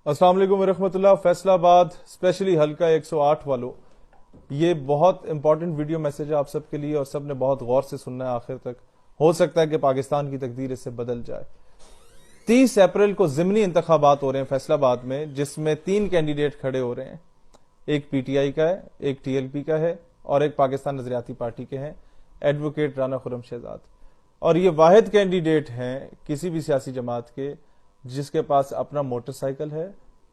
अस्सलाम वालेकुम वरहमतुल्लाह। फैसलाबाद स्पेशली हल्का 108 वालों, ये बहुत इंपॉर्टेंट वीडियो मैसेज है आप सबके लिए और सब ने बहुत गौर से सुनना है आखिर तक। हो सकता है कि पाकिस्तान की तकदीर इससे बदल जाए। 30 अप्रैल को ज़िमनी इंतखाबात हो रहे हैं फैसलाबाद में, जिसमें 3 कैंडिडेट खड़े हो रहे हैं। एक पीटीआई का है, एक टीएलपी का है और एक पाकिस्तान नजरियाती पार्टी के हैं, एडवोकेट राना खुर्रम शहजाद। और ये वाहिद कैंडिडेट हैं किसी भी सियासी जमात के जिसके पास अपना मोटरसाइकिल है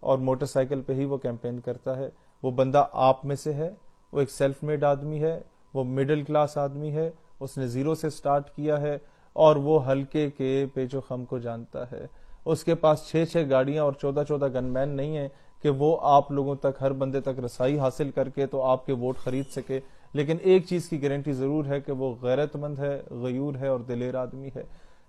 और मोटरसाइकिल पे ही वो कैंपेन करता है। वो बंदा आप में से है, वो एक सेल्फ मेड आदमी है, वो मिडिल क्लास आदमी है, उसने जीरो से स्टार्ट किया है और वो हल्के के पेचो खम को जानता है। उसके पास 6-6 गाड़ियां और 14-14 गनमैन नहीं है कि वो आप लोगों तक, हर बंदे तक रसाई हासिल करके तो आपके वोट खरीद सके। लेकिन एक चीज की गारंटी जरूर है कि वो गैरतमंद है, गयूर है और दिलेर आदमी है।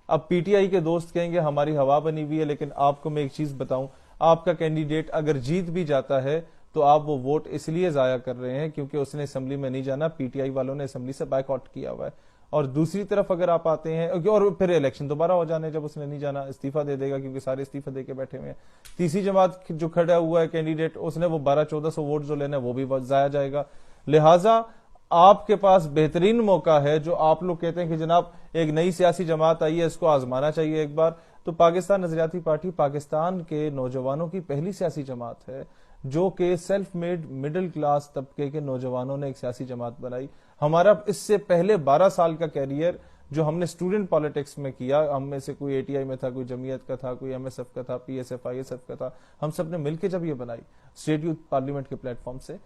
अब पीटीआई के दोस्त कहेंगे हमारी हवा बनी हुई है, लेकिन आपको मैं एक चीज बताऊं, आपका कैंडिडेट अगर जीत भी जाता है तो आप वो वोट इसलिए जाया कर रहे हैं क्योंकि उसने असेंबली में नहीं जाना, पीटीआई वालों ने असेंबली से बायकॉट किया हुआ है। और दूसरी तरफ अगर आप आते हैं और फिर इलेक्शन दोबारा हो जाने, जब उसने नहीं जाना इस्तीफा दे देगा क्योंकि सारे इस्तीफा दे के बैठे हुए हैं। तीसरी जमात जो खड़ा हुआ है कैंडिडेट, उसने वो 1200-1400 वोट जो लेना है वो भी जाया जाएगा। लिहाजा आपके पास बेहतरीन मौका है, जो आप लोग कहते हैं कि जनाब एक नई सियासी जमात आई है, इसको आजमाना चाहिए एक बार। तो पाकिस्तान नजरियाती पार्टी पाकिस्तान के नौजवानों की पहली सियासी जमात है जो कि सेल्फ मेड मिडिल क्लास तबके के नौजवानों ने एक सियासी जमात बनाई। हमारा इससे पहले 12 साल का कैरियर जो हमने स्टूडेंट पॉलिटिक्स में किया, हम में से कोई एटीआई में था, कोई जमीयत का था, कोई एमएसएफ का था, पीएसएफ आईएसएफ का था, हम सब ने मिलकर जब ये बनाई स्टेट यूथ पार्लियामेंट के प्लेटफॉर्म से,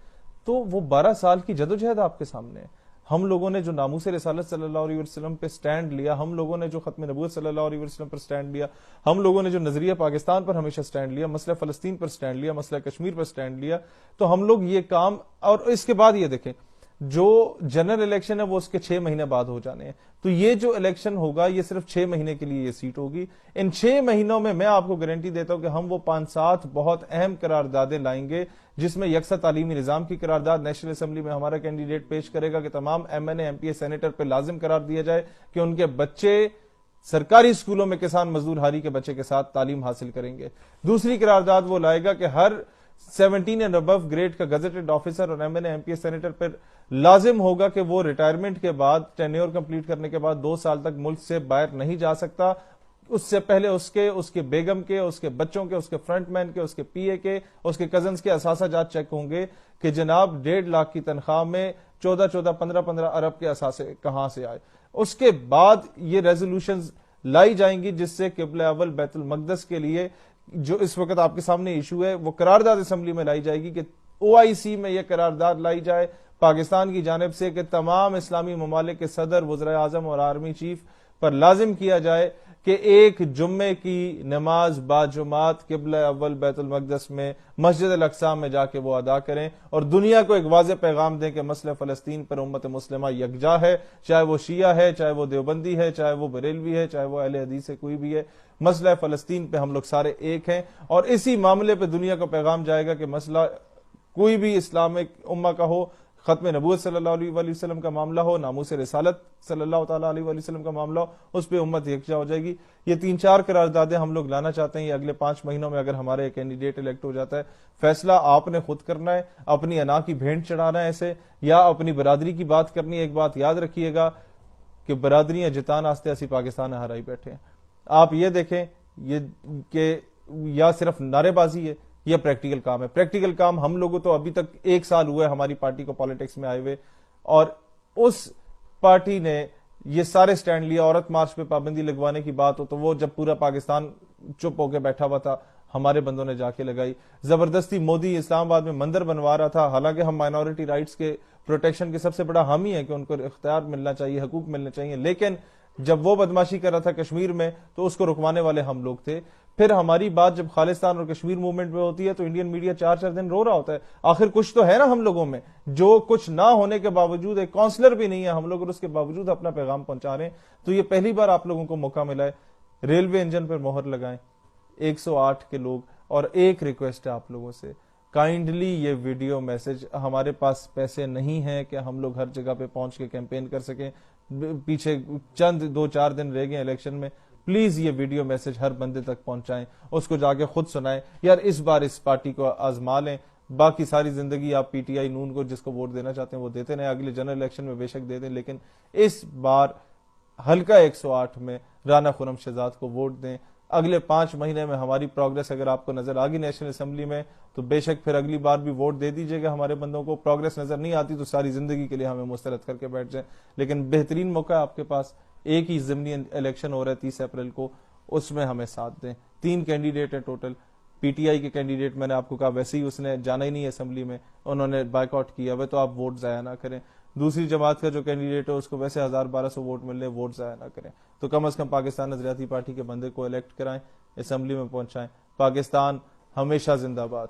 तो वो 12 साल की जदोजहद आपके सामने है। हम लोगों ने जो नामूस रिसालत सल्लल्लाहु अलैहि वसल्लम पे स्टैंड लिया, हम लोगों ने जो खत्म नबूवत सल्लल्लाहु अलैहि वसल्लम पर स्टैंड लिया, हम लोगों ने जो नजरिया पाकिस्तान पर हमेशा स्टैंड लिया, मसला फलस्तीन पर स्टैंड लिया, मसला कश्मीर पर स्टैंड लिया, तो हम लोग ये काम, और इसके बाद ये देखें जो जनरल इलेक्शन है वो उसके 6 महीने बाद हो जाने हैं। तो ये जो इलेक्शन होगा ये सिर्फ 6 महीने के लिए ये सीट होगी। इन 6 महीनों में मैं आपको गारंटी देता हूं कि हम वो 5-7 बहुत अहम करारदादें लाएंगे, जिसमें यकसा तालीमी निजाम की करारदाद नेशनल असेंबली में हमारा कैंडिडेट पेश करेगा कि तमाम एमएनए एमपीए सेनेटर पर लाजिम करार दिया जाए कि उनके बच्चे सरकारी स्कूलों में किसान मजदूर हारी के बच्चे के साथ तालीम हासिल करेंगे। दूसरी करारदाद वो लाएगा कि हर 17 एंड अबव ग्रेड का गजेटेड ऑफिसर और एमएनए एमपीए सेनेटर पर लाजिम होगा कि वो रिटायरमेंट के बाद, टेन्योर कंप्लीट करने के बाद 2 साल तक मुल्क से बाहर नहीं जा सकता। उससे पहले उसके बेगम के, उसके बच्चों के, उसके फ्रंटमैन के, उसके पीए के, उसके कजन्स के असासा जात चेक होंगे कि जनाब 1.5 लाख की तनख्वाह में 14-14, 15-15 अरब के असासे कहां से आए। उसके बाद ये रेजोल्यूशंस लाई जाएंगी जिससे किबला अव्वल बैतुल मकदस के लिए जो इस वक्त आपके सामने इशू है वो करारदाद असेंबली में लाई जाएगी कि ओआईसी में यह करारदाद लाई जाए पाकिस्तान की जानिब से कि तमाम इस्लामी ममालिक के सदर, वज़ीर आज़म और आर्मी चीफ पर लाजिम किया जाए कि एक जुम्मे की नमाज बाजुमात किबला अव्वल बैतुल मकदस में मस्जिद अल अक्सा में जाके वो अदा करें और दुनिया को एक वाज़ेह पैगाम दें कि मसला फलस्तीन पर उम्मत मुस्लिमा यकजा है, चाहे वो शिया है, चाहे वो देवबंदी है, चाहे वो बरेलवी है, चाहे वो अहले हदीस है, कोई भी है, मसला फलस्तीन पे हम लोग सारे एक हैं। और इसी मामले पे दुनिया को पैगाम जाएगा कि मसला कोई भी इस्लामिक उम्मा का हो, खत्म नबूवत सल्लल्लाहु अलैहि वसल्लम का मामला हो, नामूस रिसालत सल्लल्लाहु ताला अलैहि वसल्लम का मामला हो, उस पर उम्मत यकजा हो जाएगी। ये 3-4 करारदादें हम लोग लाना चाहते हैं। ये अगले 5 महीनों में अगर हमारे कैंडिडेट इलेक्ट हो जाता है, फैसला आपने खुद करना है, अपनी अना की भेंट चढ़ाना है ऐसे, या अपनी बरादरी की बात करनी है। एक बात याद रखिएगा कि बरादरियां जितान आस्ते ऐसी पाकिस्तान हराई बैठे हैं। आप ये देखें ये कि या सिर्फ नारेबाजी है या प्रैक्टिकल काम है। प्रैक्टिकल काम हम लोगों तो अभी तक 1 साल हुआ है हमारी पार्टी को पॉलिटिक्स में आए हुए, और उस पार्टी ने ये सारे स्टैंड लिया। औरत मार्च पे पाबंदी लगवाने की बात हो तो वो जब पूरा पाकिस्तान चुप होकर बैठा हुआ था, हमारे बंदों ने जाके लगाई। जबरदस्ती मोदी इस्लामाबाद में मंदिर बनवा रहा था, हालांकि हम माइनॉरिटी राइट्स के प्रोटेक्शन के सबसे बड़ा हामी है कि उनको इख्तियार मिलना चाहिए, हकूक मिलने चाहिए, लेकिन जब वो बदमाशी कर रहा था कश्मीर में तो उसको रुकवाने वाले हम लोग थे। फिर हमारी बात जब खालिस्तान और कश्मीर मूवमेंट में होती है तो इंडियन मीडिया 4-4 दिन रो रहा होता है। आखिर कुछ तो है ना हम लोगों में, जो कुछ ना होने के बावजूद, एक काउंसलर भी नहीं है हम लोग और उसके बावजूद अपना पैगाम पहुंचा रहे हैं। तो ये पहली बार आप लोगों को मौका मिला है, रेलवे इंजन पर मोहर लगाएं 108 के लोग। और एक रिक्वेस्ट है आप लोगों से, काइंडली ये वीडियो मैसेज, हमारे पास पैसे नहीं हैं कि हम लोग हर जगह पे पहुंच के कैंपेन कर सकें, पीछे चंद 2-4 दिन रह गए इलेक्शन में, پلیز یہ ویڈیو میسج ہر بندے تک پہنچائیں, اس کو جا کے خود سنائیں, یار اس بار اس پارٹی کو آزما لیں, باقی ساری زندگی آپ پی ٹی آئی نون کو جس کو ووٹ دینا چاہتے ہیں وہ دیتے رہیں, اگلے جنرل الیکشن میں بے شک دے دیں, لیکن اس بار حلقہ 108 میں رانا خرم شہزاد کو ووٹ دیں. اگلے 5 مہینے میں ہماری پروگرس اگر آپ کو نظر آ گئی نیشنل اسمبلی میں تو بے شک پھر اگلی بار بھی ووٹ دے دیجیے گا ہمارے بندوں کو. پروگرس نظر نہیں آتی تو ساری زندگی کے لیے ہمیں مسترد کر کے بیٹھ جائیں, لیکن بہترین موقع ہے آپ کے پاس, ایک ہی ضمنی الیکشن ہو رہا ہے 30 اپریل کو, اس میں ہمیں ساتھ دیں. 3 کینڈیڈیٹ ہیں ٹوٹل. پی ٹی آئی کے کینڈیڈیٹ میں نے آپ کو کہا ویسے ہی اس نے جانا ہی نہیں ہے اسمبلی میں, انہوں نے بائیک آؤٹ کیا ہوا, تو آپ ووٹ ضائع نہ کریں. دوسری جماعت کا جو کینڈیڈیٹ ہے اس کو ویسے 1200 ووٹ مل رہے ہیں, ووٹ ضائع نہ کریں. تو کم از کم پاکستان نظریاتی پارٹی کے بندے کو الیکٹ کرائیں, اسمبلی میں پہنچائیں. پاکستان ہمیشہ زندہ باد.